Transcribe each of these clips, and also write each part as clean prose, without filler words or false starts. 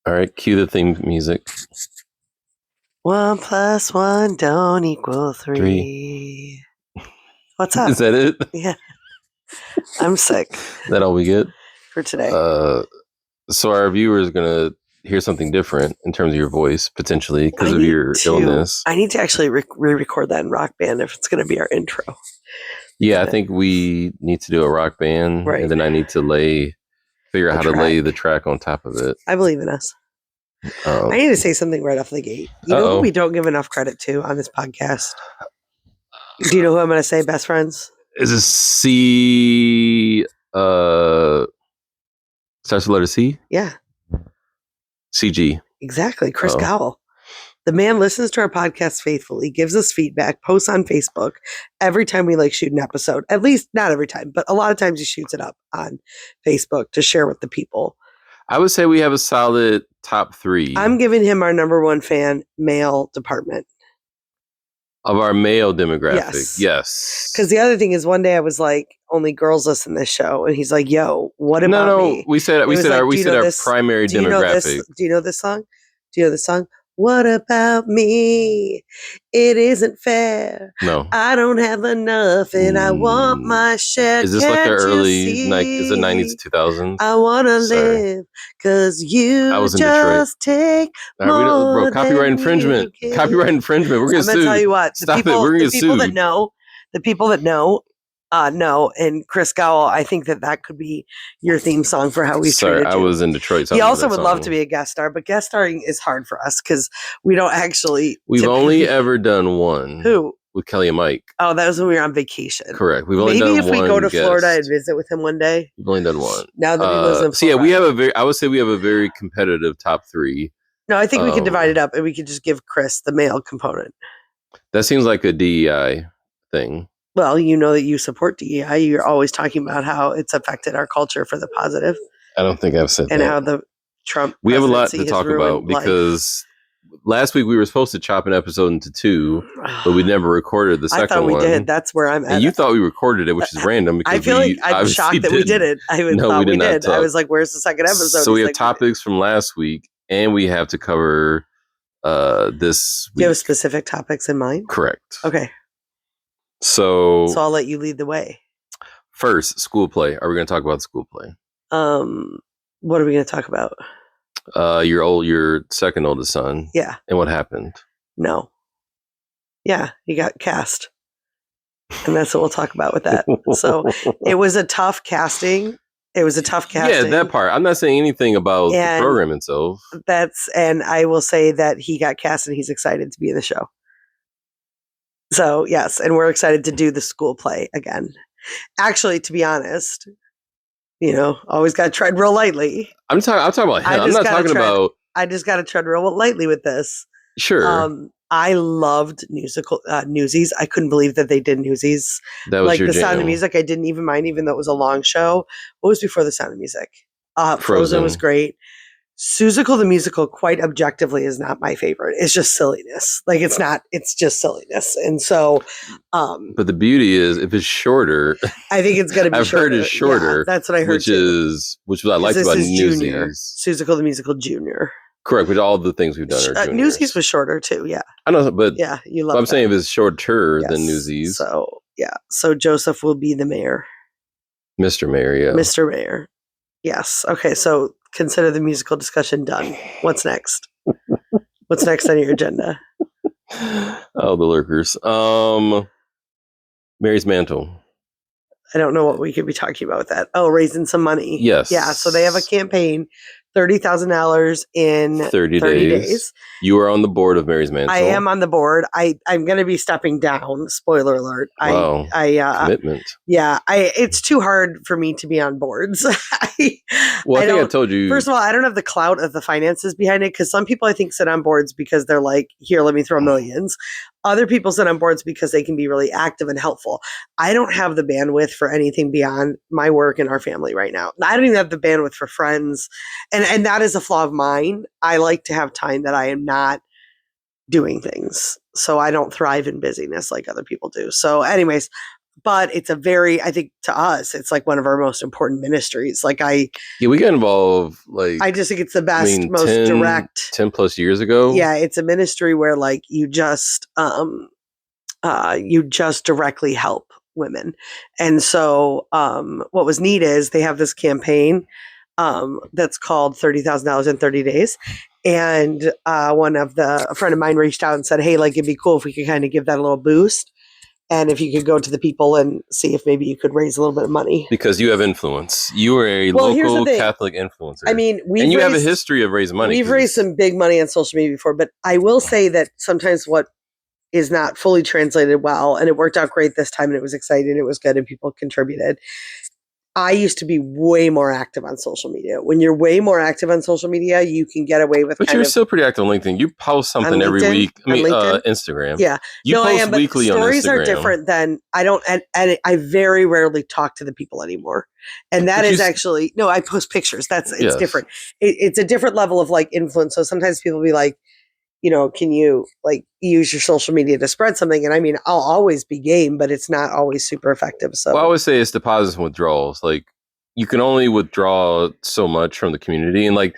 All right, cue the theme music. 1 + 1 don't equal 3. What's up? Is that it? Yeah. I'm sick. Is that all we get for today? So our viewers are gonna hear something different in terms of your voice potentially because of your illness. I need to actually re-record that in Rock Band if it's going to be our intro. Yeah, I think we need to do a Rock Band, right. And then I need to figure out how to lay the track on top of it. I believe in us. I need to say something right off the gate. You know who we don't give enough credit to on this podcast? Do you know who I'm going to say, best friends? Is this C? Starts with letter C? Yeah. CG. Exactly. Chris Gowell. The man listens to our podcast faithfully, gives us feedback, posts on Facebook every time we shoot an episode. At least not every time, but a lot of times he shoots it up on Facebook to share with the people. I would say we have a solid top 3. I'm giving him our number 1 fan, male department. Of our male demographic, yes. Because the other thing is, one day I was like, "Only girls listen to this show," and he's like, "Yo, what about me?" No, we said our primary demographic. Do you know this song? Do you know this song? What about me? It isn't fair. No, I don't have enough, and I want my share. Is this like the early is it 90s to 2000s? I want to live because you just take more. Copyright infringement. Copyright infringement. We're gonna sue. I'm gonna tell you what. Stop it. We're gonna sue. The people that know. No, and Chris Gowell, I think that could be your theme song for how we treated you. I was in Detroit. He also would love to be a guest star, but guest starring is hard for us because we don't actually. We've only ever done one. Who? With Kelly and Mike. Oh, that was when we were on vacation. Correct. We've only done one. Maybe if we go to Florida and visit with him one day. We've only done one. Now that he lives in Florida. So yeah, we have I would say we have a very competitive top 3. No, I think we can divide it up and we could just give Chris the male component. That seems like a DEI thing. Well, you know that you support DEI. You're always talking about how it's affected our culture for the positive. I don't think I've said that. And how the Trump we have a lot to talk about because last week we were supposed to chop an episode into 2, but we never recorded the second one. I thought we did. That's where I'm at. And you thought we recorded it, which is random. Because I feel like I'm shocked that we didn't. I thought we did. I was like, where's the second episode? So we have topics from last week, and we have to cover this week. Do you have specific topics in mind? Correct. Okay. So I'll let you lead the way. First, school play. Are we going to talk about school play? What are we going to talk about? Your second oldest son. Yeah. And what happened? No. Yeah, he got cast. And that's what we'll talk about with that. So it was a tough casting. Yeah, that part. I'm not saying anything about the program itself. And I will say that he got cast and he's excited to be in the show. So, yes, and we're excited to do the school play again. Actually, to be honest, always got to tread real lightly. I'm talking about him. I'm not talking about... I just got to tread real lightly with this. Sure. I loved Newsies. I couldn't believe that they did Newsies. That was your The jam. Sound of Music, I didn't even mind, even though it was a long show. What was before The Sound of Music? Frozen was great. Seussical the Musical, quite objectively, is not my favorite. It's just silliness. It's just silliness. And so... but the beauty is, if it's shorter... I think it's going to be I've shorter. heard it's shorter. Yeah, that's what I heard, which I liked about Newsies. Seussical the Musical Junior. Correct, with all the things we've done are Newsies was shorter, too, yeah. I know, but... Yeah, you love I'm saying if it's shorter than Newsies. So, yeah. So, Joseph will be the mayor. Mr. Mayor, yeah. Mr. Mayor. Yes. Okay, so... Consider the musical discussion done. What's next? What's next on your agenda? Oh, the lurkers. Mary's Mantle. I don't know what we could be talking about with that. Oh, raising some money. Yes. Yeah. So they have a campaign, $30,000 in 30 days. You are on the board of Mary's Mantle. I am on the board. I'm going to be stepping down. Spoiler alert. Wow. Commitment. Yeah. It's too hard for me to be on boards. I think I told you. First of all, I don't have the clout of the finances behind it because some people I think sit on boards because they're like, here, let me throw millions. Other people sit on boards because they can be really active and helpful. I don't have the bandwidth for anything beyond my work and our family right now. I don't even have the bandwidth for friends. And that is a flaw of mine. I like to have time that I am not doing things. So I don't thrive in busyness like other people do. So anyways, but it's I think to us, it's like one of our most important ministries. Like we got involved. Like I just think it's the best, most direct. 10 plus years ago. Yeah, it's a ministry where like you just directly help women. And so what was neat is they have this campaign that's called $30,000 in 30 days. And a friend of mine reached out and said, hey, like it'd be cool if we could kind of give that a little boost. And if you could go to the people and see if maybe you could raise a little bit of money. Because you have influence. You are a local Catholic influencer. I mean, you have a history of raising money. We've raised some big money on social media before, but I will say that sometimes what is not fully translated well, and it worked out great this time, and it was exciting, it was good, and people contributed. I used to be way more active on social media. When you're way more active on social media, you can get away with. But you're still pretty active on LinkedIn. You post something every week. I mean, Instagram. Yeah, you post I am, weekly on Instagram. Stories are different than I don't, and I very rarely talk to the people anymore. And that is actually I post pictures. It's different. It's a different level of like influence. So sometimes people be like, can you like use your social media to spread something? And I mean, I'll always be game, but it's not always super effective. So I always say it's deposits and withdrawals. Like you can only withdraw so much from the community, and like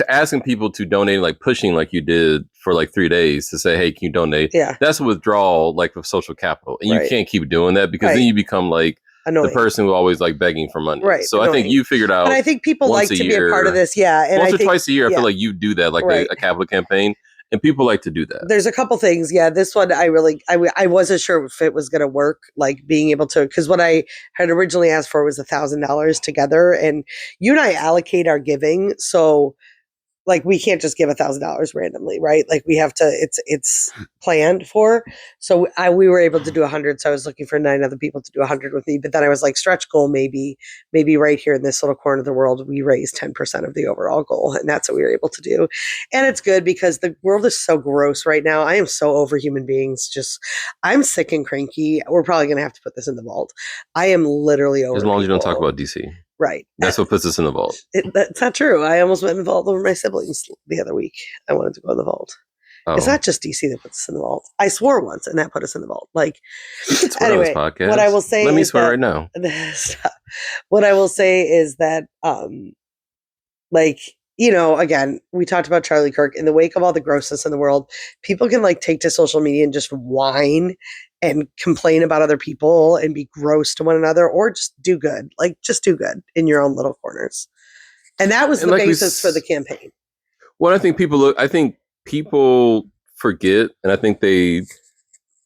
asking people to donate, like pushing like you did for like 3 days to say, hey, can you donate? Yeah. That's a withdrawal like of social capital. And you can't keep doing that because then you become like annoying. The person who always like begging for money. Right. So annoying. I think you figured out. And I think people like to be a part of this. Yeah. And once or twice a year, I feel like you do that, like a Catholic campaign. And people like to do that. There's a couple things. Yeah, this one I wasn't sure if it was going to work, like being able to, because what I had originally asked for was $1,000 together. And you and I allocate our giving. So like we can't just give $1,000 randomly, right? Like we have to, it's planned for. So we were able to do 100. So I was looking for 9 other people to do 100 with me. But then I was like, stretch goal, maybe right here in this little corner of the world, we raise 10% of the overall goal. And that's what we were able to do. And it's good because the world is so gross right now. I am so over human beings. I'm sick and cranky. We're probably going to have to put this in the vault. I am literally over. As long as you don't talk about DC. Right. That's what puts us in the vault. That's not true. I almost went in the vault over my siblings the other week. I wanted to go in the vault. Oh. It's not just DC that puts us in the vault. I swore once and that put us in the vault. Like, anyway, what I will say Let me swear right now. What I will say is that, again, we talked about Charlie Kirk. In the wake of all the grossness in the world, people can like take to social media and just whine and complain about other people and be gross to one another, or just do good. Like just do good in your own little corners. And that was the basis for the campaign. Well, I think people forget, and I think they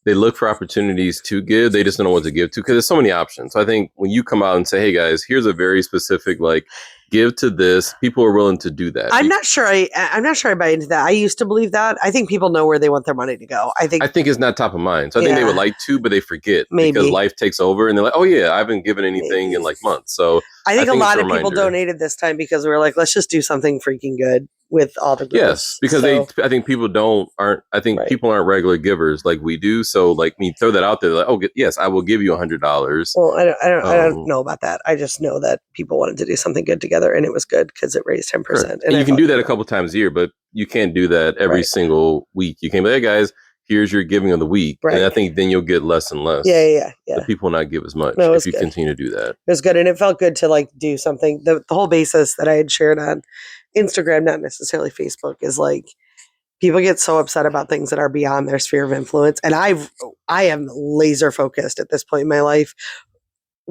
look for opportunities to give. They just don't know what to give to because there's so many options. So I think when you come out and say, hey guys, here's a very specific like give to this, people are willing to do that. I'm not sure I buy into that. I used to believe that. I think people know where they want their money to go. I think it's not top of mind. So I think they would like to, but they forget because life takes over and they're like, oh yeah, I haven't given anything in like months. So I think a lot of people donated this time because we were like, let's just do something freaking good with all the groups. Yes, because I think people people aren't regular givers like we do. So like when you throw that out there, like, oh yes, I will give you $100. Well, I don't know about that. I just know that people wanted to do something good together. And it was good because it raised 10%. Sure. And you can do that a couple times a year, but you can't do that every single week. You can't be like, hey guys, here's your giving of the week. Right. And I think then you'll get less and less. Yeah. The people will not give as much if you continue to do that. It was good. And it felt good to like do something. The whole basis that I had shared on Instagram, not necessarily Facebook, is like people get so upset about things that are beyond their sphere of influence. And I am laser focused at this point in my life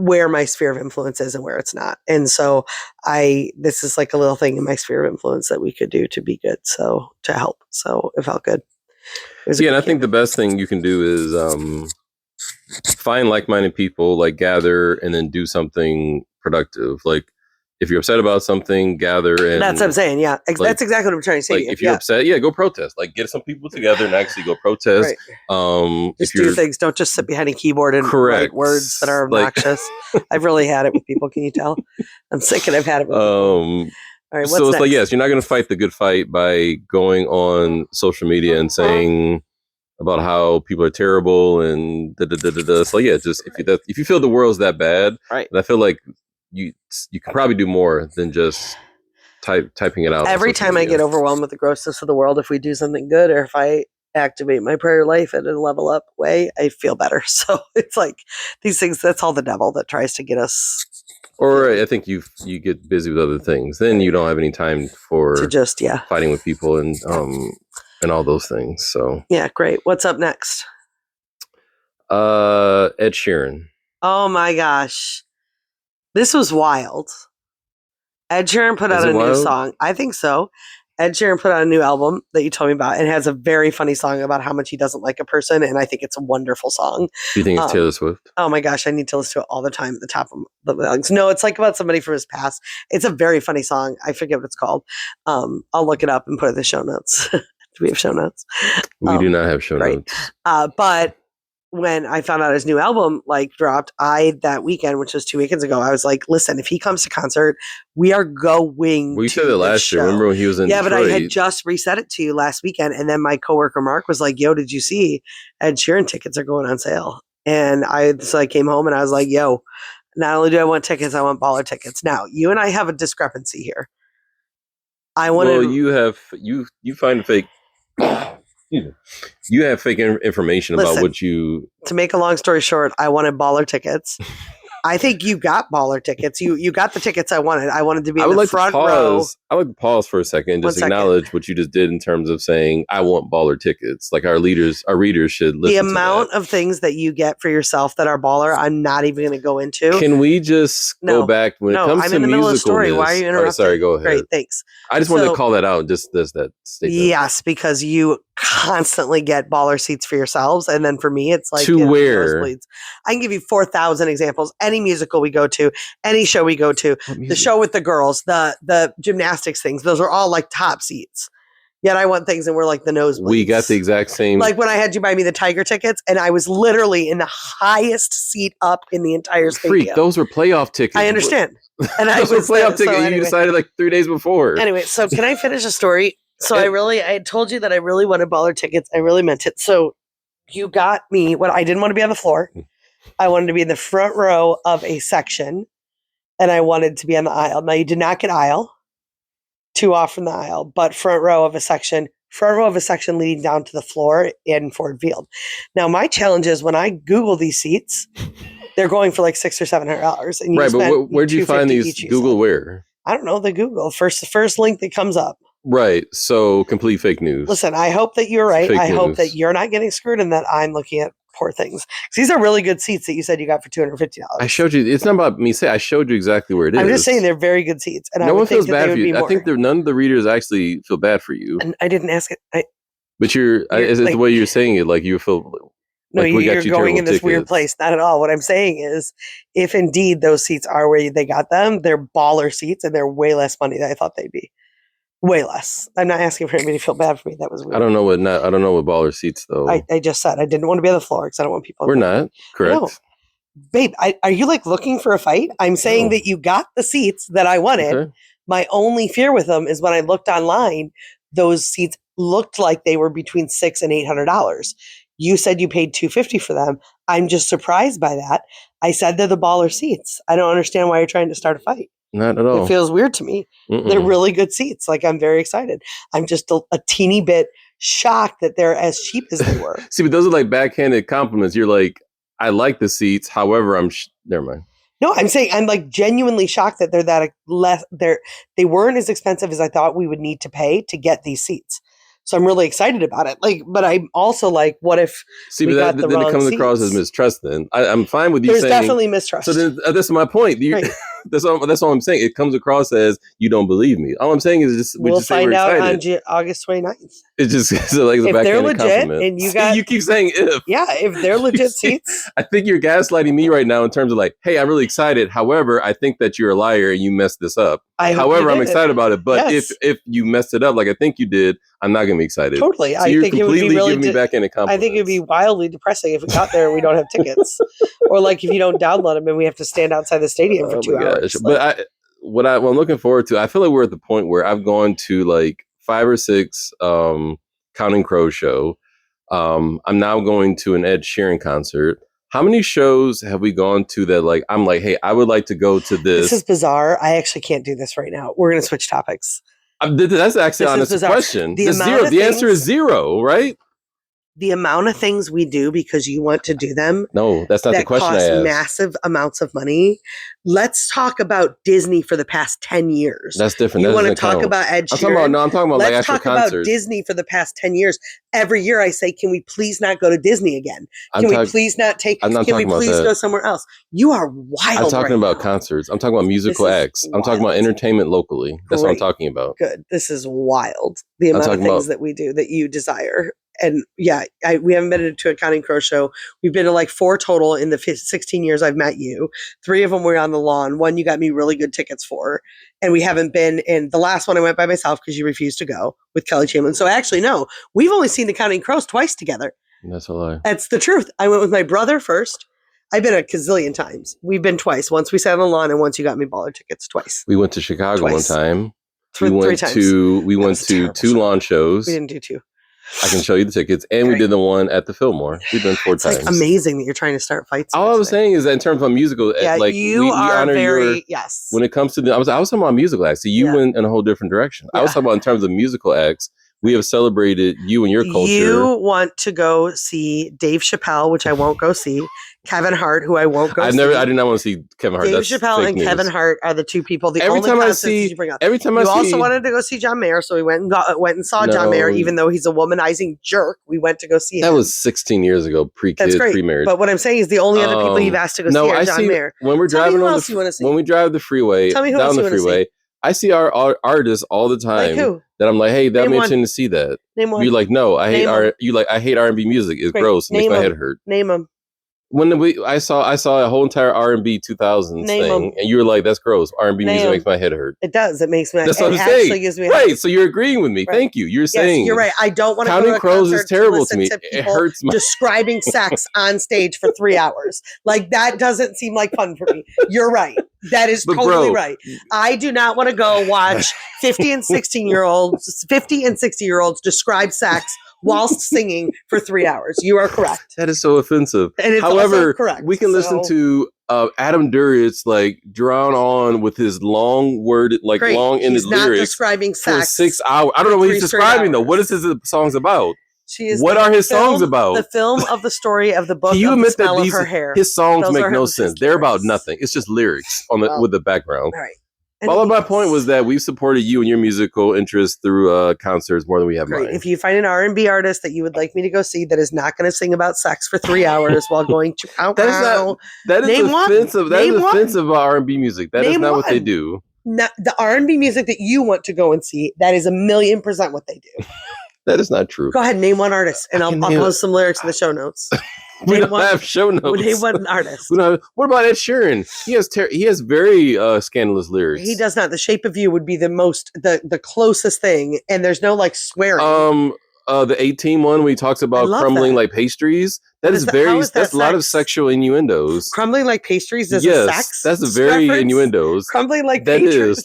where my sphere of influence is and where it's not. And so this is like a little thing in my sphere of influence that we could do to be good. So to help. So it felt good. And I think the best thing you can do is find like-minded people, like gather and then do something productive. Like if you're upset about something, gather and that's what I'm saying. Yeah. That's exactly what I'm trying to say. Like if you're upset, go protest. Like get some people together and actually go protest. Right. Just do things. Don't just sit behind a keyboard and write words that are obnoxious. I've really had it with people. Can you tell? I'm sick and I've had it with people. All right, what's so it's next? like, yes, you're not going to fight the good fight by going on social media and saying about how people are terrible and da-da-da-da-da. So yeah, just if you feel the world's that bad, right? And I feel like you can probably do more than just typing it out. Every time I get overwhelmed with the grossness of the world, if we do something good, or if I activate my prayer life in a level up way, I feel better. So it's like these things, that's all the devil that tries to get us. Or I think you get busy with other things. Then you don't have any time for to just, fighting with people and all those things. So yeah, great. What's up next? Ed Sheeran. Oh my gosh. This was wild. Ed Sheeran put out a new song. I think so. Ed Sheeran put out a new album that you told me about, and it has a very funny song about how much he doesn't like a person, and I think it's a wonderful song. Do you think it's Taylor Swift? Oh my gosh, I need to listen to it all the time at the top of the lungs. No, it's like about somebody from his past. It's a very funny song. I forget what it's called. I'll look it up and put it in the show notes. Do we have show notes? We do not have show notes. But when I found out his new album dropped, that weekend, which was 2 weekends ago, I was like, listen, if he comes to concert, we are going. Well, you said it last year. Remember when he was in Detroit? But I had just reset it to you last weekend, and then my coworker Mark was like, yo, did you see Ed Sheeran tickets are going on sale? And I came home and I was like, yo, not only do I want tickets, I want baller tickets. Now, you and I have a discrepancy here. You find fake. You have fake information about what you. To make a long story short, I wanted baller tickets. I think you got baller tickets. You got the tickets I wanted. I wanted to be in the front row. I would pause for a second and just acknowledge what you just did in terms of saying, I want baller tickets. Like our readers should listen to the amount of things that you get for yourself that are baller, I'm not even going to go into. Can we just go back when it comes to I'm in the middle of the story? Why are you interrupting? Sorry, go ahead. Great, thanks. I just wanted to call that out. Just that statement. Yes, because you constantly get baller seats for yourselves, and then for me, it's like to where I can give you 4,000 examples. Any musical we go to, any show we go to, the show with the girls, the gymnastics things, those are all like top seats. Yet I want things and we're like the nosebleeds. We got the exact same. Like when I had you buy me the Tiger tickets, and I was literally in the highest seat up in the entire stadium. Freak, those were playoff tickets. I understand. And those were playoff tickets. You decided like 3 days before. Anyway, so can I finish a story? So I told you that I really wanted baller tickets. I really meant it. So you got me what I didn't want to be on the floor. I wanted to be in the front row of a section, and I wanted to be on the aisle. Now you did not get aisle, too off from the aisle, but front row of a section leading down to the floor in Ford Field. Now my challenge is when I Google these seats, they're going for like $600 or $700. And right, but where'd you find these? Google where? I don't know. The Google first link that comes up. Right. So complete fake news. Listen, I hope that you're right. I hope that you're not getting screwed and that I'm looking at poor things. These are really good seats that you said you got for $250. I showed you. It's not about me saying. I showed you exactly where it is. I'm just saying they're very good seats. And no one feels bad for you. I think none of the readers actually feel bad for you. And I didn't ask it. But it's the way you're saying it. Like you feel. No, you're going in this weird place. Not at all. What I'm saying is, if indeed those seats are where they got them, they're baller seats and they're way less money than I thought they'd be. Way less. I'm not asking for anybody to feel bad for me. That was weird. I don't know what baller seats though. I just said I didn't want to be on the floor because I don't want people. We're not correct, no. Babe. Are you like looking for a fight? I'm saying that you got the seats that I wanted. Okay. My only fear with them is when I looked online, those seats looked like they were between $600 and $800. You said you paid $250 for them. I'm just surprised by that. I said they're the baller seats. I don't understand why you're trying to start a fight. Not at all. It feels weird to me. They're really good seats. Like I'm very excited. I'm just a teeny bit shocked that they're as cheap as they were. See, but those are like backhanded compliments. You're like, I like the seats. However, never mind. No, I'm saying I'm like genuinely shocked that they're that less. They weren't as expensive as I thought we would need to pay to get these seats. So I'm really excited about it. Like, but I'm also like, what if? See, but then it comes across as mistrust. Then I'm fine with you saying there's definitely mistrust. So then that's my point. Right. That's all I'm saying. It comes across as you don't believe me. All I'm saying is just we'll find out on August 29th. It's just like if they're legit and you keep saying if. Yeah, if they're legit seats. I think you're gaslighting me right now in terms of like, hey, I'm really excited. However, I think that you're a liar and you messed this up. However, I'm excited about it. But if you messed it up like I think you did, I'm not going to be excited. Totally. So I think it would be really giving me back in a compliment. I think it would be wildly depressing if we got there and we don't have tickets. Or like if you don't download them and we have to stand outside the stadium for 2 hours. But what I'm looking forward to, I feel like we're at the point where I've gone to like 5 or 6 Counting Crow show. I'm now going to an Ed Sheeran concert. How many shows have we gone to that like I'm like, hey, I would like to go to this? This is bizarre. I actually can't do this right now. We're going to switch topics. That's actually an honest question. The answer is 0, right? the amount of things we do because you want to do them No, that's not the that question I cost asked. massive amounts of money. Let's talk about Disney for the past 10 years. That's different. You That want to doesn't talk count. about Ed I'm talking Sheeran? about I'm talking about like Let's actual talk about concerts. Disney for the past 10 years. Every year I say, can we please not go to Disney again? Can we please not take, I'm not can we talking about please that. go somewhere else? You are wild. I'm talking right about now. concerts. I'm talking about musical This is acts. I'm talking about wild. entertainment locally. That's what I'm Great. talking about. Good. This is wild. The I'm amount of talking things about- that we do that you desire. And yeah, we haven't been to a Counting Crow show. We've been to like 4 total in the 16 years I've met you. 3 of them were on the lawn. 1 you got me really good tickets for. And we haven't been in the last one I went by myself because you refused to go with Kelly Chamberlain. So actually, no, we've only seen the Counting Crows twice together. That's a lie. That's the truth. I went with my brother first. I've been a gazillion times. We've been twice. Once we sat on the lawn and once you got me baller tickets twice. We went to Chicago Twice. one time. Three times. We went to 2 lawn shows. We didn't do 2. I can show you the tickets, and Great. we did the one at the Fillmore. We've been 4 It's times. like amazing that you're trying to start fights. All I was saying is that in terms of musical, yeah, like you we are honor very yes. when it comes to I was talking about musical acts. So you went in a whole different direction. I was talking about in terms of musical acts. We have celebrated you and your culture. You want to go see Dave Chappelle, which I won't go see. Kevin Hart, who I won't go see. I do not want to see Kevin Hart. Dave That's Chappelle fake and news. Kevin Hart are the 2 people. The Every only time I concerts see, you bring up. every time I you see, also wanted to go see John Mayer, so we went and saw John Mayer, even though he's a womanizing jerk. We went to go see him. That was 16 years ago, pre-kid, pre-marriage. But what I'm saying is the only other people you've asked to go see are John Mayer. When we're driving on when we drive the freeway down the freeway, I see our artists all the time. Like who? That I'm like, hey, that'd be Name interesting to see that. Name one. You're like, no, I hate I hate R&B music. It's gross. It makes my head hurt. Name them. When I saw a whole entire R&B 2000s thing, and you were like, "That's gross. R&B music makes my head hurt." It does. It makes my. That's what I'm saying. Gives me right. So you're agreeing with me. Right. Thank you. You're saying you're right. I don't want to Counting Crows is terrible to me. It hurts my describing sex on stage for 3 hours. Like that doesn't seem like fun for me. You're right. That is totally right. I do not want to go watch 50 and 60-year-olds describe sex whilst singing for 3 hours. You are correct. That is so offensive. And it's however, correct. We can listen to Adam Duritz like drown on with his long-ended lyrics. He's not describing sex for 6 hours. I don't know what he's describing though. What is his songs about? What are his songs about? The film of the story of the book. Can you admit that of her hair. His songs make no sense? They're about nothing. It's just lyrics with the background. All right. All of my point was that we've supported you and your musical interests through concerts more than we have mine. If you find an R&B artist that you would like me to go see that is not going to sing about sex for 3 hours while going to that is offensive. That is offensive about R&B music. That is not what they do. The R&B music that you want to go and see, that is 1,000,000% what they do. That is not true. Go ahead, name one artist, and I'll post some lyrics in the show notes. We don't have show notes. Name one artist. What about Ed Sheeran? He has very scandalous lyrics. He does not. The Shape of You would be the closest thing, and there's no like swearing. The 18 one where he talks about crumbling like pastries. That's a lot of sexual innuendos. Crumbling like pastries is a sex. That's a very reference? innuendos. Crumbling like pastries.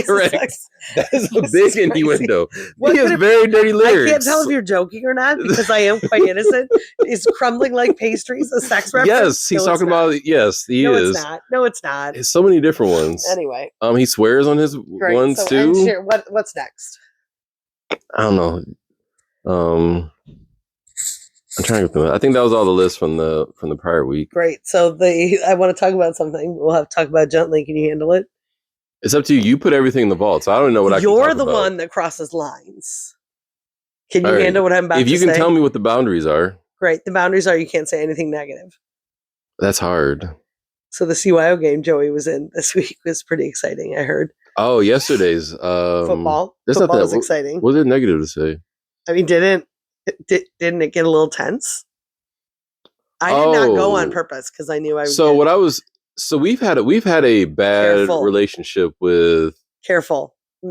Correct. That is a big innuendo. He has very dirty lyrics. I can't tell if you're joking or not because I am quite innocent. Is crumbling like pastries a sex reference? Yes, he's talking about. Yes, he is. It's not. No, it's not. It's so many different ones. Anyway, he swears on his ones too. What's next? I don't know. I'm trying to go. I think that was all the list from the prior week. Great. So I want to talk about something. We'll have to talk about gently. Can you handle it? It's up to you. You put everything in the vault, so I don't know what I can talk about. You're the one that crosses lines. Can you handle what I'm about to say? If you can tell me what the boundaries are. Great. The boundaries are you can't say anything negative. That's hard. So the CYO game Joey was in this week was pretty exciting, I heard. Oh, yesterday's football. Football was exciting. Was it negative to say? I mean, didn't it get a little tense? I did not go on purpose because I knew I would. So we've had a bad relationship with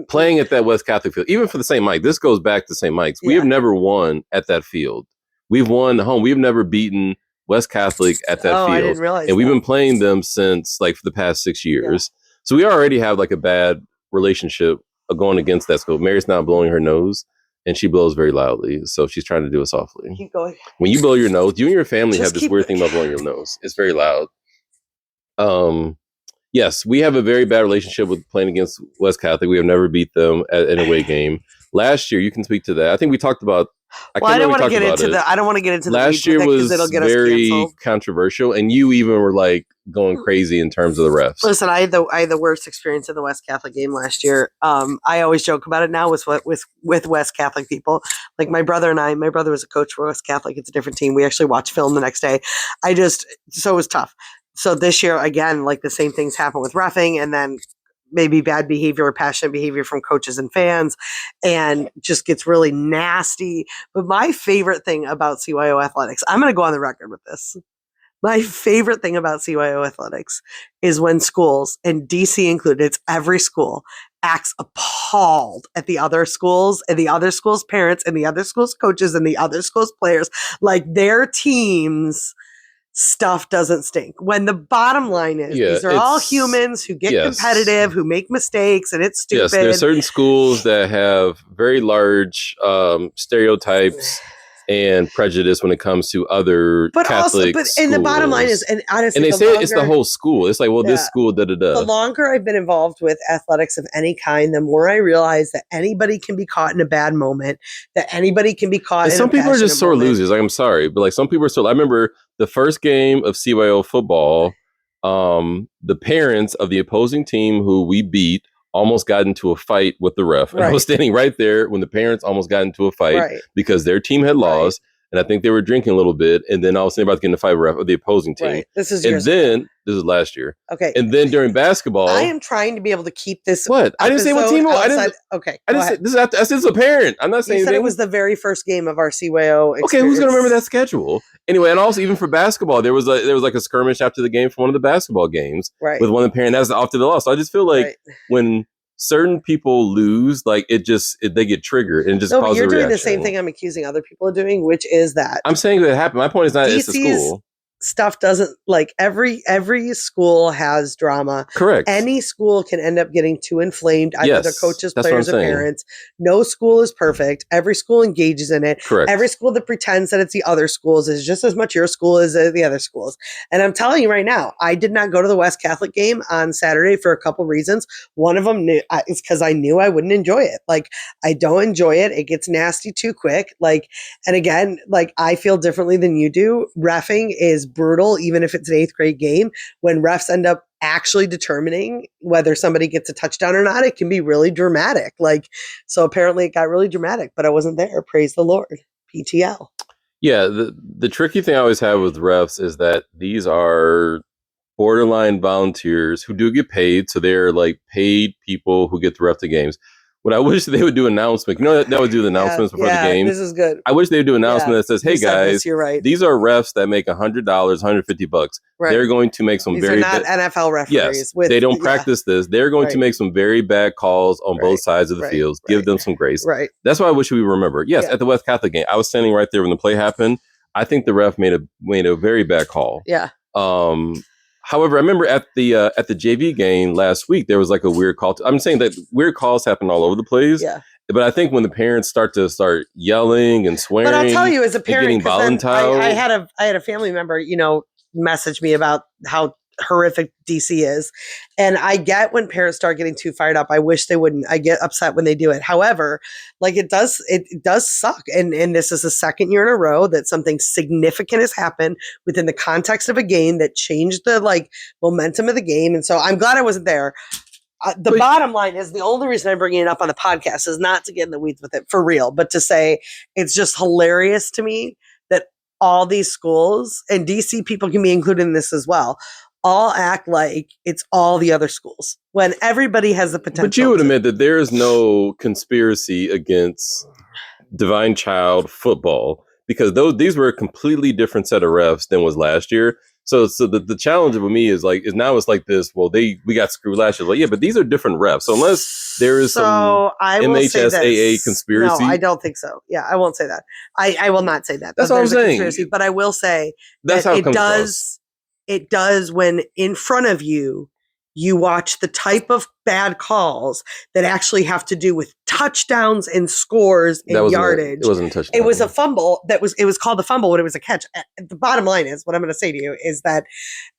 playing at that West Catholic field, even for the St. Mike. This goes back to St. Mike's. We have never won at that field. We've won home. We've never beaten West Catholic at that field. I didn't realize and we've been playing them since for the past 6 years. Yeah. So we already have a bad relationship going against that school. Mary's now blowing her nose. And she blows very loudly, so she's trying to do it softly. Keep going. When you blow your nose, you and your family have this weird thing about blowing your nose. It's very loud. Yes, we have a very bad relationship with playing against West Catholic. We have never beat them at an away game. Last year, you can speak to that. I think we talked about I Well, can't I don't remember want we to talked get about into it. the. I don't want to get into the Last weeds year with it because it'll was get us very canceled. controversial, and you even were like going crazy in terms of the refs. Listen, I had the worst experience in the West Catholic game last year. I always joke about it now with West Catholic people. Like my brother and I. My brother was a coach for West Catholic. It's a different team. We actually watched film the next day. So it was tough. So this year again, like the same things happen with reffing, and then maybe bad behavior or passionate behavior from coaches and fans, and just gets really nasty. But my favorite thing about CYO athletics, I'm going to go on the record with this. My favorite thing about CYO athletics is when schools, and DC included, it's every school, acts appalled at the other schools and the other schools' parents and the other schools' coaches and the other schools' players. Like their teams' stuff doesn't stink. When the bottom line is these are all humans who get competitive, who make mistakes, and it's stupid. Yes, there's certain schools that have very large stereotypes and prejudice when it comes to other Catholic schools. And the bottom line is, and honestly, and they say it's the whole school. It's like, well, this school, da da da. The longer I've been involved with athletics of any kind, the more I realize that anybody can be caught in a bad moment, that anybody can be caught. And some people are just sore losers. Like, I'm sorry, but like some people are still. I remember the first game of CYO football. The parents of the opposing team who we beat almost got into a fight with the ref. And I was standing right there when the parents almost got into a fight because their team had lost. And I think they were drinking a little bit. And then I was about to get in a fight with the opposing team. This is this is last year. Okay. And then during basketball. I am trying to be able to keep this. What? I didn't say what team. I didn't. Okay. I didn't say, this is after, I said it's a parent. I'm not saying you said it was the very first game of our CYO experience. Okay, who's going to remember that schedule? Anyway, and also even for basketball, there was like a skirmish after the game for one of the basketball games with one of the parents. That's after the loss. So I just feel like when certain people lose, like they get triggered and just causes a reaction. You're doing the same thing I'm accusing other people of doing, which is that I'm saying that it happened. My point is not it's the school. Stuff doesn't like every school has drama. Correct. Any school can end up getting too inflamed, either the coaches, players, or parents. No school is perfect. Every school engages in it. Correct. Every school that pretends that it's the other schools is just as much your school as the other schools. And I'm telling you right now, I did not go to the West Catholic game on Saturday for a couple reasons. One of them is because I knew I wouldn't enjoy it. Like I don't enjoy it. It gets nasty too quick. Like, and again, like I feel differently than you do. Reffing is brutal, even if it's an 8th grade game. When refs end up actually determining whether somebody gets a touchdown or not, it can be really dramatic. Like, so apparently it got really dramatic, but I wasn't there. Praise the Lord. PTL. Yeah, the tricky thing I always have with refs is that these are borderline volunteers who do get paid, so they're like paid people who get to ref the games. What I wish they would do announcement. You know that would do the announcements before the game. This is good. I wish they would do an announcement that says, "Hey guys, you're right. These are refs that make $100, $150. Right. They're going to make some these are not NFL referees. Yes, they don't practice this. They're going to make some very bad calls on both sides of the field. Give them some grace. Right. That's what I wish we remember. Yes, at the West Catholic game, I was standing right there when the play happened. I think the ref made a very bad call. Yeah. However, I remember at the JV game last week, there was like a weird call. I'm saying that weird calls happen all over the place. Yeah. But I think when the parents start yelling and swearing, but I'll tell you, as a parent, getting volatile, I had a family member, message me about how horrific DC is, and I get when parents start getting too fired up. I wish they wouldn't. I get upset when they do it. However, like it does suck, and this is the second year in a row that something significant has happened within the context of a game that changed the momentum of the game. And so I'm glad I wasn't there. Bottom line is the only reason I'm bringing it up on the podcast is not to get in the weeds with it for real, but to say it's just hilarious to me that all these schools, and DC people can be included in this as well, all act like it's all the other schools when everybody has the potential. But you would admit that there is no conspiracy against Divine Child football because these were a completely different set of refs than was last year. So the challenge with me is now it's like this. Well, we got screwed last year. Like, yeah, but these are different refs. So unless there is some MHSAA conspiracy, no, I don't think so. Yeah, I won't say that. I will not say that. That's what I'm saying. But I will say that's how it does. It does when in front of you watch the type of bad calls that actually have to do with touchdowns and scores and yardage. It wasn't a touchdown. It was a fumble it was called a fumble when it was a catch. The bottom line is what I'm going to say to you is that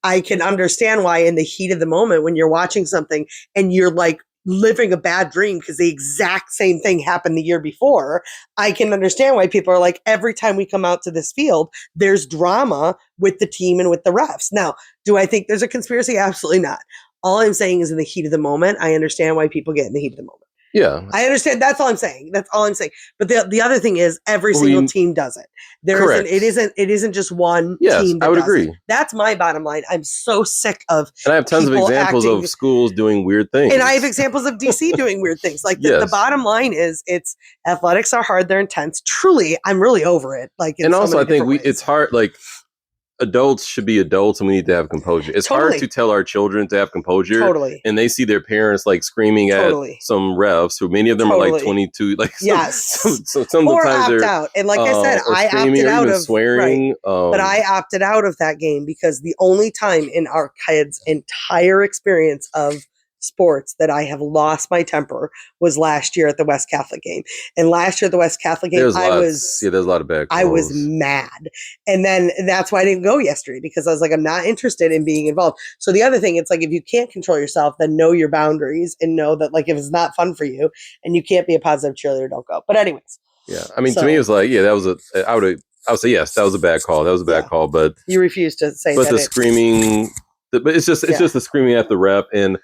I can understand why in the heat of the moment when you're watching something and you're like living a bad dream because the exact same thing happened the year before, I can understand why people are like, every time we come out to this field, there's drama with the team and with the refs. Now, do I think there's a conspiracy? Absolutely not. All I'm saying is in the heat of the moment, I understand why people get in the heat of the moment. Yeah. I understand. That's all I'm saying. That's all I'm saying. But the other thing is every single team does it. Correct. It isn't just one team that I would does agree. it. That's my bottom line. I'm so sick of And I have tons of examples of schools doing weird things. And I have examples of DC doing weird things. Like the bottom line is it's athletics are hard, they're intense. Truly, I'm really over it. Like and so also I think ways. it's hard, like adults should be adults and we need to have composure. It's hard to tell our children to have composure. Totally. And they see their parents like screaming at some refs who many of them are like 22. Like some or opt out. And like I said, I opted out of swearing. Right. But I opted out of that game because the only time in our kids' entire experience of sports that I have lost my temper was last year at the West Catholic game. And last year at the West Catholic game, there's a lot of bad calls. I was mad. And then that's why I didn't go yesterday, because I was like, I'm not interested in being involved. So the other thing, it's like, if you can't control yourself, then know your boundaries and know that, like, if it's not fun for you and you can't be a positive cheerleader, don't go. But anyways. Yeah. I mean, to me, it was like, I would say, yes, that was a bad call. That was a bad call, but you refuse to say but the screaming, but it's just the screaming at the rep. And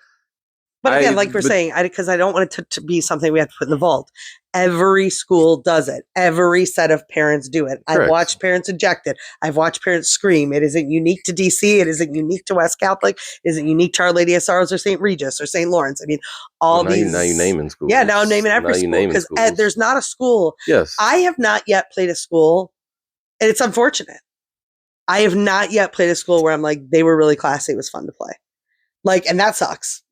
but again, like we're saying, because I don't want it to be something we have to put in the vault. Every school does it. Every set of parents do it. Correct. I've watched parents eject it. I've watched parents scream. It isn't unique to DC. It isn't unique to West Catholic. It isn't unique to Our Lady of Sorrows or St. Regis or St. Lawrence. I mean, now you're naming schools. Yeah, now I'm naming every school. Because there's not a school. Yes. I have not yet played a school, and it's unfortunate. I have not yet played a school where I'm like, they were really classy. It was fun to play. Like, and that sucks.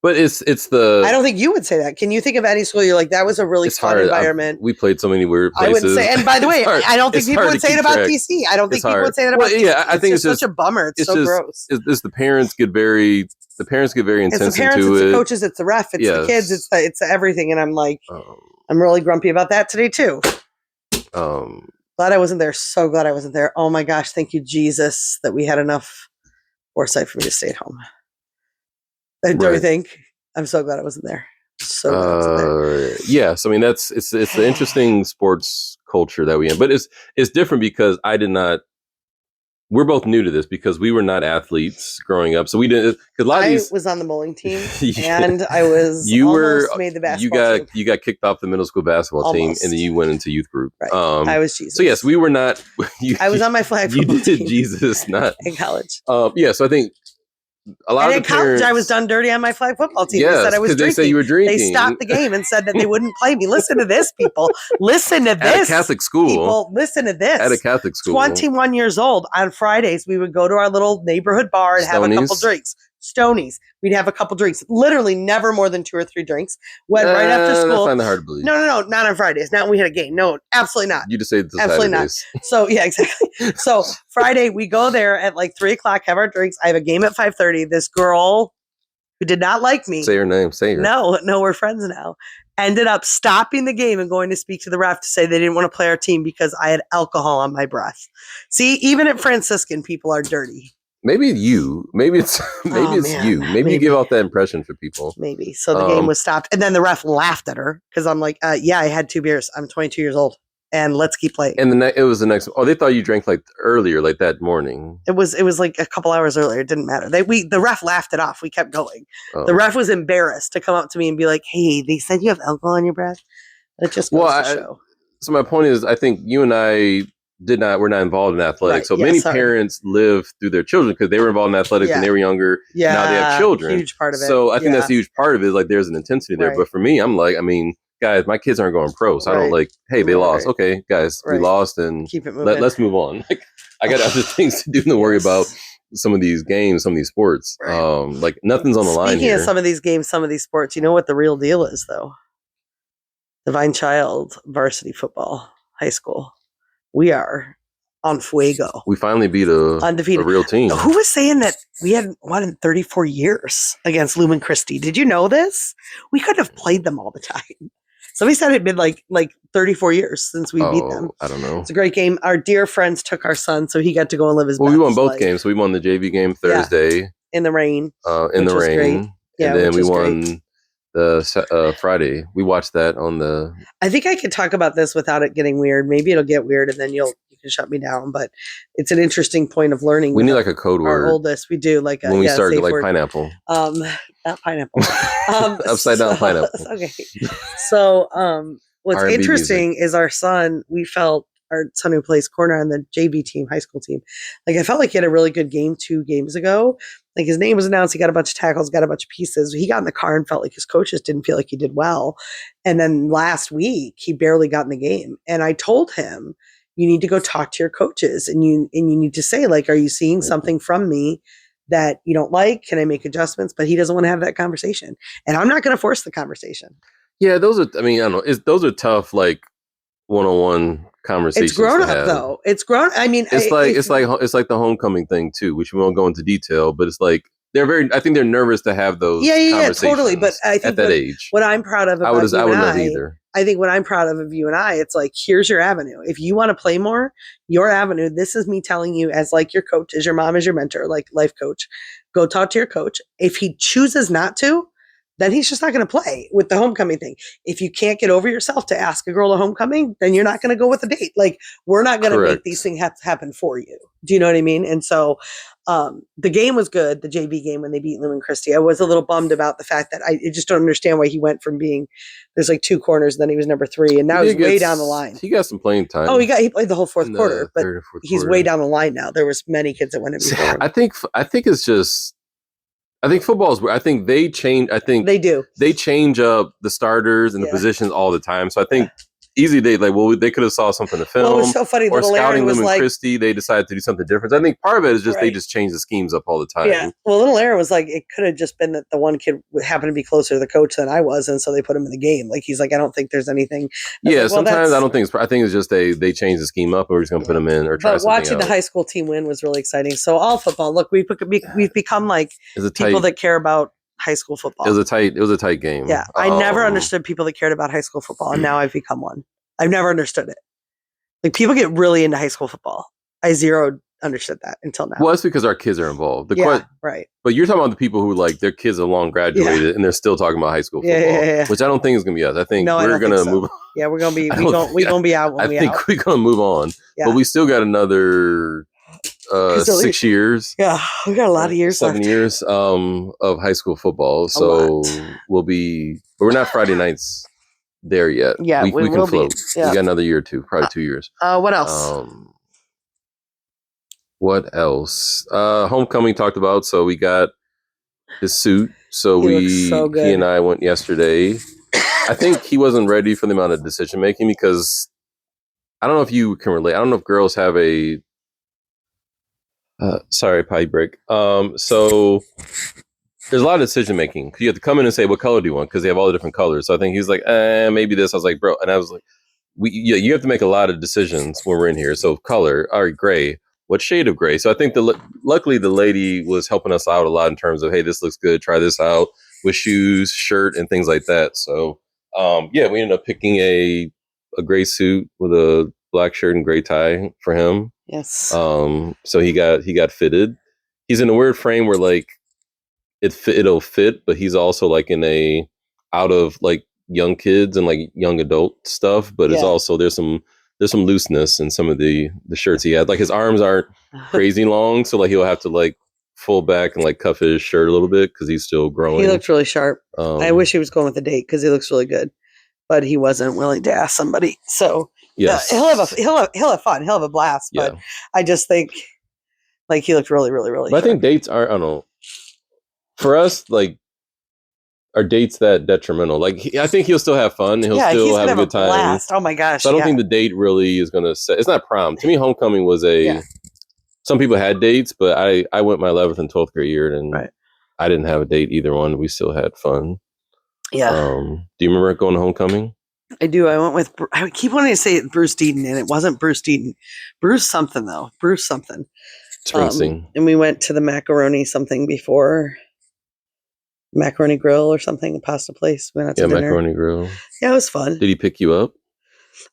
But it's the. I don't think you would say that. Can you think of any school you're like, that was a really fun environment? We played so many weird places. I wouldn't say. And by the way, I don't think people would say it about DC. I don't think people would say that about DC. Yeah, I think it's just such a bummer. It's so gross. It's the parents get very intense into it. It's the parents, it's the coaches, it's the ref, it's the kids, it's everything. And I'm like, I'm really grumpy about that today too. Glad I wasn't there. So glad I wasn't there. Oh my gosh, thank you, Jesus, that we had enough foresight for me to stay at home. Don't you think? I'm so glad I wasn't there. So glad I wasn't there. Yes, I mean it's the interesting sports culture that we in, but it's different because we're both new to this because we were not athletes growing up, so we didn't. I was on the bowling team, and I was made the basketball team. You got kicked off the middle school basketball team, and then you went into youth group. Right. I was Jesus. So yes, we were not. I was on my flag football team. You did Jesus, not in college. So I think. A lot and of in college, parents, I was done dirty on my flag football team. Yes, they said I was drinking. They said you were drinking. They stopped the game and said that they wouldn't play me. Listen to this, people. Listen to this. At a Catholic school. People, listen to this. At a Catholic school. 21 years old. On Fridays, we would go to our little neighborhood bar and have a couple drinks. Stonies. We'd have a couple drinks. Literally never more than 2 or 3 drinks. Went right after school. I find that hard to believe. No. Not on Fridays. Not when we had a game. No, absolutely not. You just say the absolutely Saturdays. Not. So, yeah, exactly. So, Friday, we go there at like 3 o'clock, have our drinks. I have a game at 5:30. This girl who did not like me. Say her name. Say her. No, we're friends now. Ended up stopping the game and going to speak to the ref to say they didn't want to play our team because I had alcohol on my breath. See, even at Franciscan, people are dirty. Maybe you. Maybe it's you. Maybe you give off that impression for people. Maybe. So the game was stopped. And then the ref laughed at her because I'm like, yeah, I had 2 beers. I'm 22 years old. And let's keep playing. And it was the next. Oh, they thought you drank like earlier, like that morning. It was like a couple hours earlier. It didn't matter. The ref laughed it off. We kept going. Oh. The ref was embarrassed to come up to me and be like, "Hey, they said you have alcohol in your breath." It just goes to show. So my point is, I think you and I we're not involved in athletics. Right. So many parents live through their children because they were involved in athletics when they were younger. Yeah, now they have children. Huge part of it. So I think that's a huge part of it. Like there's an intensity there. Right. But for me, I'm like, I mean, guys, my kids aren't going pro, so I don't like, hey, they lost. Okay, guys, we lost, and keep it moving. Let's move on. Like, I got other things to do than worry about some of these games, some of these sports. Right. Like nothing's on the line here. Speaking of some of these games, some of these sports, you know what the real deal is, though? Divine Child varsity football, high school. We are on fuego. We finally beat a real team. Who was saying that we hadn't won in 34 years against Lumen Christi? Did you know this? We could have played them all the time. Somebody said it'd been like 34 years since we beat them. I don't know. It's a great game. Our dear friends took our son, so he got to go and live his best we won both games. So we won the JV game Thursday. In the rain. In the rain. Great. Yeah, and then we won Friday. We watched that on the. I think I could talk about this without it getting weird. Maybe it'll get weird, and then you can shut me down. But it's an interesting point of learning. We need like a code our word. oldest. We do like when we start safe like word. pineapple. Not pineapple. Upside down pineapple. Okay. So what's R&B interesting music. is our son. We felt our son who plays corner on the JV team, high school team. Like I felt like he had a really good game 2 games ago. Like his name was announced. He got a bunch of tackles, got a bunch of pieces. He got in the car and felt like his coaches didn't feel like he did well. And then last week he barely got in the game. And I told him, you need to go talk to your coaches and you need to say, like, are you seeing something from me that you don't like? Can I make adjustments? But he doesn't want to have that conversation. And I'm not going to force the conversation. Yeah, those are, I mean, I don't know. Those are tough, like one-on-one conversations. It's grown up though. It's grown. I mean, it's like the homecoming thing too, which we won't go into detail, but it's like I think they're nervous to have those conversations. Totally. But I think at that age, what I'm proud of, I would never either. I think what I'm proud of you and I, it's like, here's your avenue. If you want to play more, your avenue. This is me telling you as like your coach, as your mom, as your mentor, like life coach, go talk to your coach. If he chooses not to, then he's just not going to play with the homecoming thing. If you can't get over yourself to ask a girl to homecoming, then you're not going to go with a date. Like, we're not going to make these things happen for you. Do you know what I mean? And so the game was good, the JV game when they beat Lumen Christie. I was a little bummed about the fact that I just don't understand why he went from being, there's like 2 corners, and then he was number 3, and now he's way down the line. He got some playing time. Oh, he played the whole fourth quarter, but he's way down the line now. There was many kids that went in before him. I think it's just, I think football's. I think they change. I think they do. They change up the starters and the positions all the time. So I think easy they they could have saw something to film. Well, it was so funny. Or Little scouting Aaron was Lumen like, Christie, they decided to do something different. So I think part of it is just they just change the schemes up all the time. Yeah. Well, Little Aaron was like, it could have just been that the one kid happened to be closer to the coach than I was, and so they put him in the game. Like, he's like, I don't think there's anything. Sometimes I don't think. I think it's just they change the scheme up, or we're just gonna put them in or try something watching the high school team win was really exciting. So all football. Look, we've become like people that care about high school football. It was a tight game. Yeah. I never understood people that cared about high school football, and now I've become one. I've never understood it. Like, people get really into high school football. I zero understood that until now. Well, it's because our kids are involved. Right. But you're talking about the people who, like, their kids are long graduated and they're still talking about high school football, which I don't think is going to be us. I think we're going to move on. Yeah, we're going to be we're going to be out when we out. I think we're going to move on. Yeah. But we still got another 6 years. Yeah, we got a lot of years 7 left. years of high school football. So we'll be, but we're not Friday nights there yet. Yeah, we can float. Yeah. We got another year or two, probably 2 years. What else? What else? Homecoming talked about. So we got his suit. So he and I went yesterday. I think he wasn't ready for the amount of decision making because I don't know if you can relate. I don't know if girls have a. Sorry, pie break. So there's a lot of decision making. You have to come in and say, what color do you want? Because they have all the different colors. So I think he's like, maybe this. I was like, bro. And I was like, you have to make a lot of decisions when we're in here. So color, all right, gray. What shade of gray? So I think luckily the lady was helping us out a lot in terms of, hey, this looks good. Try this out with shoes, shirt, and things like that. So we ended up picking a gray suit with a black shirt and gray tie for him. Yes. So he got fitted. He's in a weird frame where like it'll fit, but he's also like in a out of like young kids and like young adult stuff. But it's also there's some looseness in some of the shirts he had. Like his arms aren't crazy long, so like he'll have to like full back and like cuff his shirt a little bit because he's still growing. He looked really sharp. I wish he was going with a date because he looks really good, but he wasn't willing to ask somebody. So yes, he'll have fun. He'll have a blast. But I just think like he looked really, really, really. But I think dates aren't. I don't know. For us, like, are dates that detrimental? Like, I think he'll still have fun. He'll still have a good time. Blast. Oh my gosh! So I don't think the date really is going to set. It's not prom. To me, homecoming was a. Yeah. Some people had dates, but I went my 11th and 12th grade year, and I didn't have a date either one. We still had fun. Yeah. Do you remember going to homecoming? I do. I went with. I keep wanting to say Bruce Deaton, and it wasn't Bruce Deaton. Bruce something though. Bruce something. Springsteen. And we went to the macaroni something before. Macaroni Grill or something, a pasta place. We went out to dinner. Macaroni Grill. Yeah, it was fun. Did he pick you up?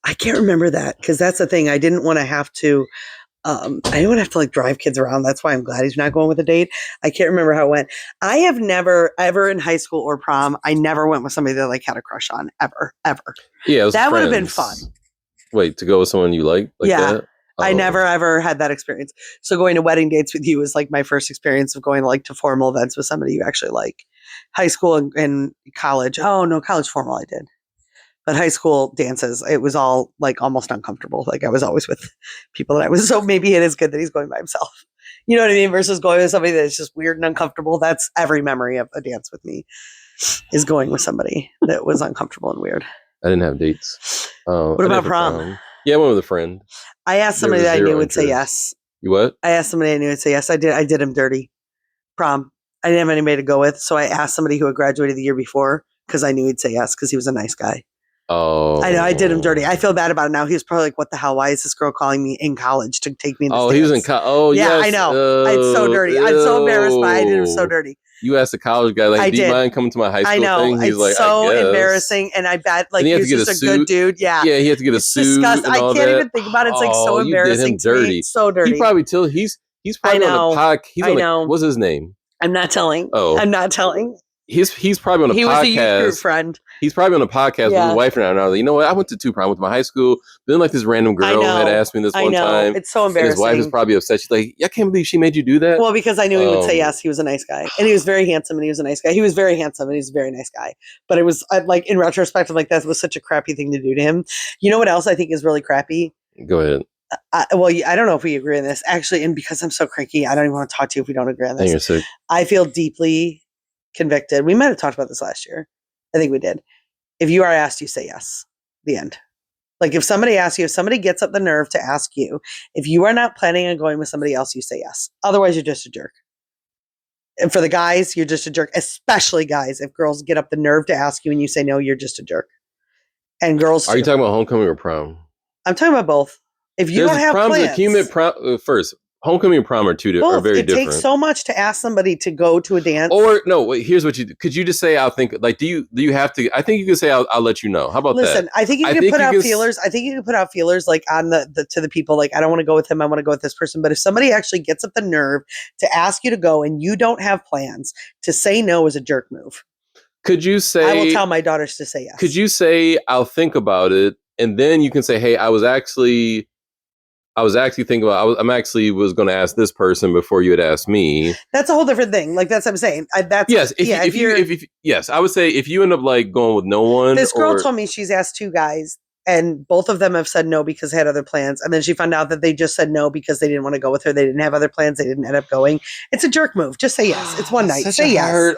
I can't remember that because that's the thing. I didn't want to have to. I would have to like drive kids around. That's why I'm glad he's not going with a date. I can't remember how it went. I have never, ever in high school or prom, I never went with somebody that like had a crush on ever. Yeah, it was That would have been friends. fun. Wait, to go with someone you like Yeah. that? I never ever had that experience. So going to wedding dates with you was like my first experience of going like to formal events with somebody you actually like. High school and college. Oh no, college formal I did. But high school dances, it was all like almost uncomfortable. Like I was always with people that I was. So maybe it is good that he's going by himself. You know what I mean? Versus going with somebody that's just weird and uncomfortable. That's every memory of a dance with me is going with somebody that was uncomfortable and weird. I didn't have dates. What about prom? Yeah, I went with a friend. I asked somebody that I knew would say yes. You what? I asked somebody I knew would say yes. I did him dirty. Prom. I didn't have anybody to go with. So I asked somebody who had graduated the year before because I knew he'd say yes because he was a nice guy. Oh, I know. I did him dirty. I feel bad about it now. He was probably like, "What the hell? Why is this girl calling me in college to take me?" In this dance? He was in college. Oh, yeah, yes. I know. It's so dirty. I'm so embarrassed, but I did him so dirty. You asked a college guy, like, do you mind coming to my high school thing? He's like, so embarrassing, and I bet like he was just a good dude. Yeah, he had to get a suit. I can't even think about it. It's like so embarrassing to me. So dirty. He probably he's probably on a podcast. I know. What's his name? I'm not telling. Oh, I'm not telling. He's probably on a podcast. He was a youth group friend. He's probably on a podcast with his wife now. Like, you know what? I went to 2 prom. I went to my high school. Then like this random girl had asked me this one time. It's so embarrassing. And his wife is probably upset. She's like, I can't believe she made you do that. Well, because I knew he would say yes. He was a nice guy. And he was very handsome and he was a nice guy. He was very handsome and he was a very nice guy. But it was like in retrospect, like that was such a crappy thing to do to him. You know what else I think is really crappy? Go ahead. I don't know if we agree on this. Actually, and because I'm so cranky, I don't even want to talk to you if we don't agree on this. You're sick. I feel deeply convicted. We might have talked about this last year. I think we did. If you are asked, you say yes. The end. Like if somebody asks you, if somebody gets up the nerve to ask you, if you are not planning on going with somebody else, you say yes. Otherwise, you're just a jerk. And for the guys, you're just a jerk, especially guys. If girls get up the nerve to ask you and you say no, you're just a jerk. And girls Are you talking about homecoming or prom? I'm talking about both. If you don't have plans. First, homecoming and prom are very different. It takes so much to ask somebody to go to a dance. Or no, wait, here's what you do. Could you just say, I'll think, like, do you have to, I think you could say, I'll let you know. How about that? Listen, I think you can put out feelers. I think you can put out feelers like on to the people, like, I don't want to go with him. I want to go with this person. But if somebody actually gets up the nerve to ask you to go and you don't have plans, to say no is a jerk move. Could you say, I will tell my daughters to say yes. Could you say, I'll think about it. And then you can say, hey, I was actually thinking about. I was going to ask this person before you had asked me. That's a whole different thing. Like that's what I'm saying. Yes. Yes, I would say if you end up like going with no one. This girl told me she's asked 2 guys, and both of them have said no because they had other plans. And then she found out that they just said no because they didn't want to go with her. They didn't have other plans. They didn't end up going. It's a jerk move. Just say yes. It's one night. Say yes.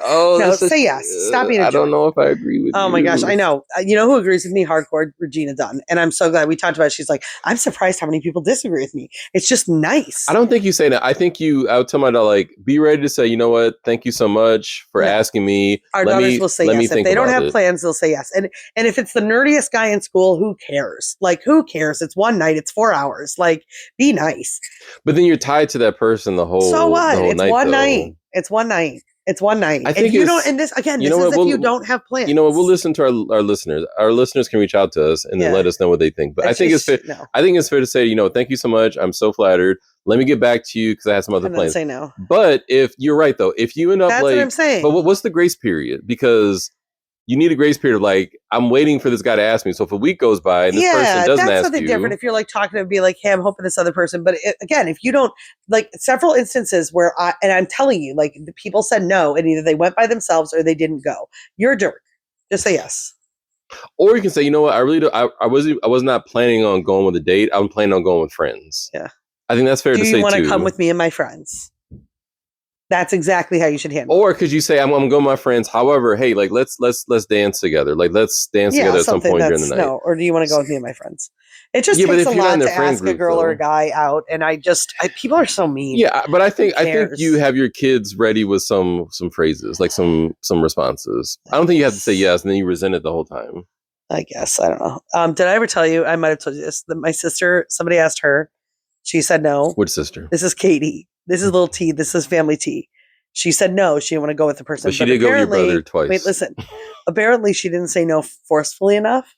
Say yes. Stop being a jerk. I don't know if I agree with you. Oh my gosh, I know. You know who agrees with me? Hardcore Regina Dunn. And I'm so glad we talked about it. She's like, I'm surprised how many people disagree with me. It's just nice. I don't think you say that. I think I would tell my daughter, like, be ready to say, you know what? Thank you so much for asking me. Our daughters will say yes. If they don't have plans, they'll say yes. And if it's the nerdiest guy in school, who cares? Like, who cares? It's one night. It's 4 hours. Like, be nice. But then you're tied to that person the whole. So what? It's one night. It's one night. It's one night. I think if you don't. And this again. This is if you don't have plans. You know what? We'll listen to our listeners. Our listeners can reach out to us and then let us know what they think. But I think it's fair. No. I think it's fair to say, thank you so much. I'm so flattered. Let me get back to you because I had some other plans. Say no. But if you're right though, if you end up that's like, what I'm saying. But what's the grace period? Because you need a grace period of like, I'm waiting for this guy to ask me. So if a week goes by and this person doesn't ask you. That's something different. If you're like talking to be like, hey, I'm hoping this other person. But again, if you don't, like several instances where I'm telling you, like the people said no and either they went by themselves or they didn't go. You're a jerk. Just say yes. Or you can say, you know what, I really do. I was not planning on going with a date. I'm planning on going with friends. Yeah. I think that's fair to say too. Do you want to come with me and my friends? That's exactly how you should handle it. Or could you say, I'm going with my friends. However, hey, like let's dance together. Like let's dance together at some point during the night. No, or do you want to go with me and my friends? It just takes a lot to ask a girl or a guy out, and people are so mean. Yeah, but I think you have your kids ready with some phrases, like some responses. I don't think you have to say yes, and then you resent it the whole time. I guess I don't know. Did I ever tell you? I might have told you this. That my sister, somebody asked her, she said no. Which sister? This is Katie. This is little T. This is family T. She said no. She didn't want to go with the person. But she did go with your brother twice. Wait, listen. Apparently, she didn't say no forcefully enough.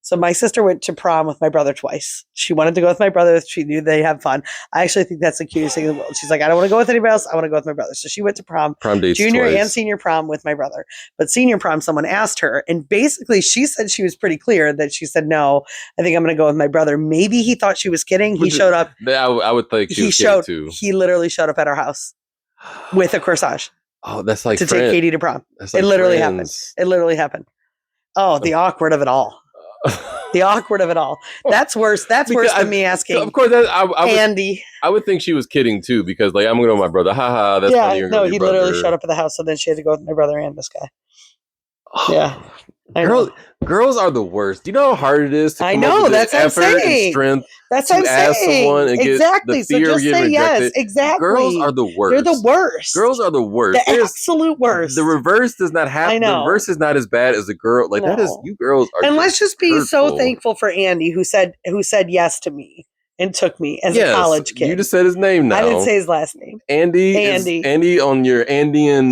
So my sister went to prom with my brother twice. She wanted to go with my brother. She knew they'd have fun. I actually think that's the cutest thing in the world. She's like, I don't want to go with anybody else. I want to go with my brother. So she went to prom dates junior twice. and senior prom with my brother. But senior prom, someone asked her, and basically she said she was pretty clear that she said, no, I think I'm going to go with my brother. Maybe he thought she was kidding. He showed up. I would think she was kidding too. He literally showed up at our house with a corsage. Oh, that's like to take Katie to prom. That's like it literally happened. It literally happened. Oh, the awkward of it all. The awkward of it all. That's worse. That's worse than me asking. Of course, Andy. I would think she was kidding too, because like I'm going to go with my brother. Haha, that's funny. No, he literally showed up at the house, so then she had to go with my brother and this guy. Yeah. Girls are the worst. Do you know how hard it is to come up with that's effort and strength that's to ask someone and get the fear of getting rejected? Yes, exactly. Girls are the worst. They're the worst. Girls are the worst. The absolute worst. The reverse does not happen. The reverse is not as bad as the girl. Like that is, you girls are. And let's just be so thankful for Andy who said yes to me and took me as a college kid. You just said his name now. I didn't say his last name. Andy on your Andy and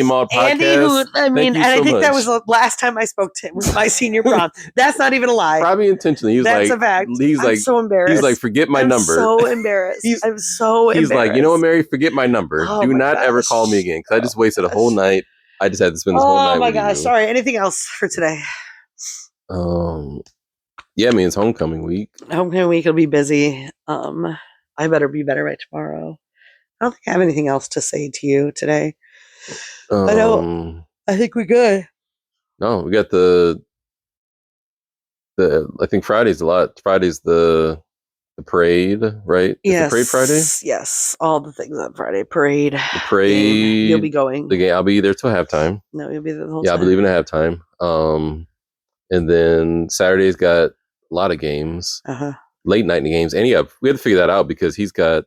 Maud podcast. Andy, who, I think that was the last time I spoke to him was my senior prom. That's not even a lie. Probably intentionally. That's a fact. I'm so embarrassed. He's like, forget my number. I'm so embarrassed. I'm so embarrassed. He's like, you know what, Mary? Forget my number. Do not ever call me again, because I just wasted a whole night. I just had to spend this whole night. Oh my gosh! Sorry. Anything else for today? Yeah, I mean, it's homecoming week. Homecoming week will be busy. I better be better by tomorrow. I don't think I have anything else to say to you today. I think we're good. No, we got the I think Friday's a lot. Friday's the parade, right? Yes. Is the parade Friday? Yes. All the things on Friday. Parade. The parade. Game. You'll be going. The game. I'll be there till halftime. No, you'll be there the whole time. Yeah, I'll be leaving at halftime. And then Saturday's got a lot of games. Late night games. And we have to figure that out because he's got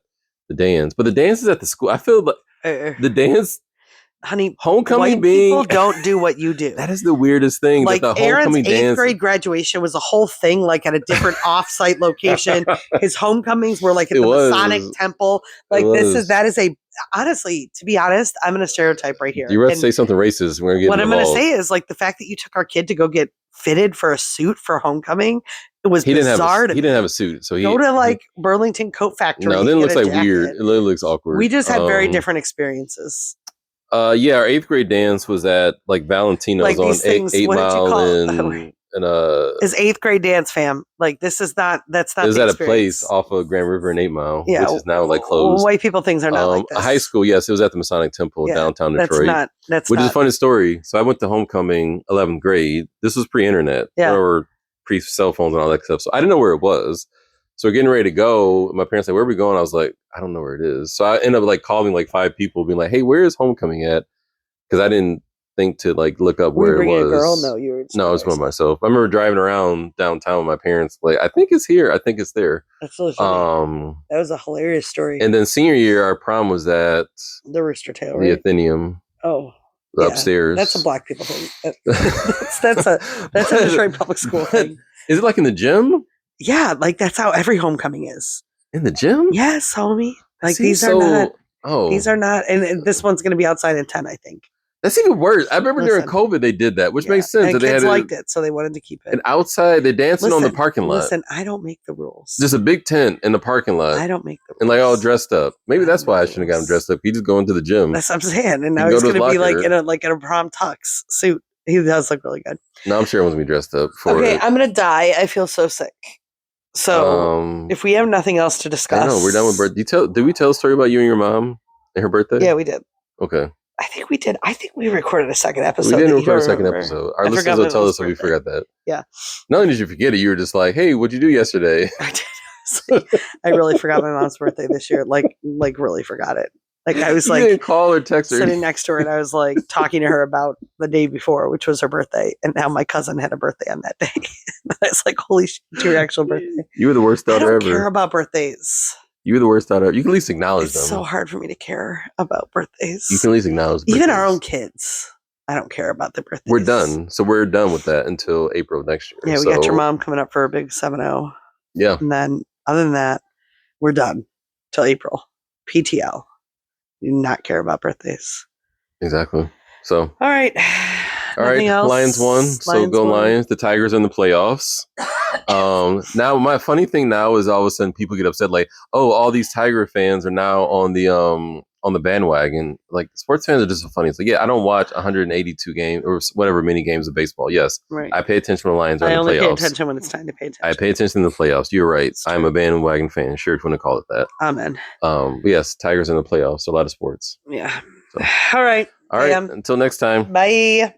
the dance. But the dance is at the school. I feel like the dance, honey, homecoming people don't do what you do. That is the weirdest thing. Like that the Aaron's homecoming 8th dance grade graduation was a whole thing, like at a different off-site location. His homecomings were like at the Masonic Temple. Like that is a honestly, to be honest, I'm going to stereotype right here. You were to say something racist. We're gonna what I'm going to involved. say is like the fact that you took our kid to go get fitted for a suit for homecoming. It was bizarre. He didn't have a suit, so he go to like Burlington Coat Factory. No, then it looks like weird. It literally looks awkward. We just had very different experiences. Yeah, our 8th grade dance was at like Valentino's like on 8 Mile and his 8th grade dance, fam. Like that's not. It was at a place off of Grand River and 8 Mile, which is now like closed. White people things are not like this. High school, yes, it was at the Masonic Temple downtown Detroit. Which is a funny story. So I went to homecoming 11th grade. This was pre-internet or pre-cell phones and all that stuff. So I didn't know where it was. So we're getting ready to go. My parents like, where are we going? I was like, I don't know where it is. So I ended up like calling like 5 people, being like, hey, where is homecoming at? Because I didn't think to like look up where it was. A girl? No, you were. No, I was by myself. I remember driving around downtown with my parents. Like, I think it's here. I think it's there. That's so funny. That was a hilarious story. And then senior year, our prom was at the Rooster Tail, right? The Athenaeum. Oh. Upstairs. That's a black people thing. That's a Detroit public school thing. Is it like in the gym? Yeah, like that's how every homecoming is. In the gym? Yes, homie. Like these are not. And this one's going to be outside in 10, I think. That's even worse. I remember during COVID they did that, which makes sense. And kids liked it, so they wanted to keep it. And outside, they're dancing on the parking lot. Listen, I don't make the rules. There's a big tent in the parking lot. I don't make the rules. And like all dressed up. Maybe that's why I shouldn't have got him dressed up. He just go into the gym. That's what I'm saying. And now he's going to be like in a prom tux suit. He does look really good. No, I'm sure he wants to be dressed up for it. I'm going to die. I feel so sick. So if we have nothing else to discuss. I know, we're done with birthday. Did we tell a story about you and your mom and her birthday? Yeah, we did. Okay. I think we did. I think we recorded a second episode. We didn't record a second episode. Our listeners will tell us if we forgot that. Yeah. Not only did you forget it, you were just like, hey, what'd you do yesterday? I did. I really forgot my mom's birthday this year. Like really forgot it. Like I was like, you didn't call or text her. Sitting next to her, and I was like talking to her about the day before, which was her birthday, and now my cousin had a birthday on that day. I was like, holy shit, it's your actual birthday. You were the worst daughter ever. I don't care about birthdays. You were the worst daughter. You can at least acknowledge them. It's so hard for me to care about birthdays. You can at least acknowledge birthdays. Even our own kids. I don't care about their birthdays. We're done. So we're done with that until April of next year. Yeah, we got your mom coming up for a big 7-0. Yeah. And then other than that, we're done till April. PTL. Do not care about birthdays. Exactly. So. All right. All right, Nothing else. Lions won. So Lions go won. Lions. The Tigers are in the playoffs. Now my funny thing now is all of a sudden people get upset like, oh, all these Tiger fans are now on the bandwagon. Like sports fans are just so funny. It's like, yeah, I don't watch 182 games or whatever many games of baseball. Yes, Right. I pay attention when the Lions are I in the only playoffs. pay attention when it's time to pay attention. I pay attention in the playoffs. You're right. I'm a bandwagon fan. Sure, if you want to call it that. Amen. But yes, Tigers in the playoffs. A lot of sports. Yeah. So. All right. All right. Until next time. Bye.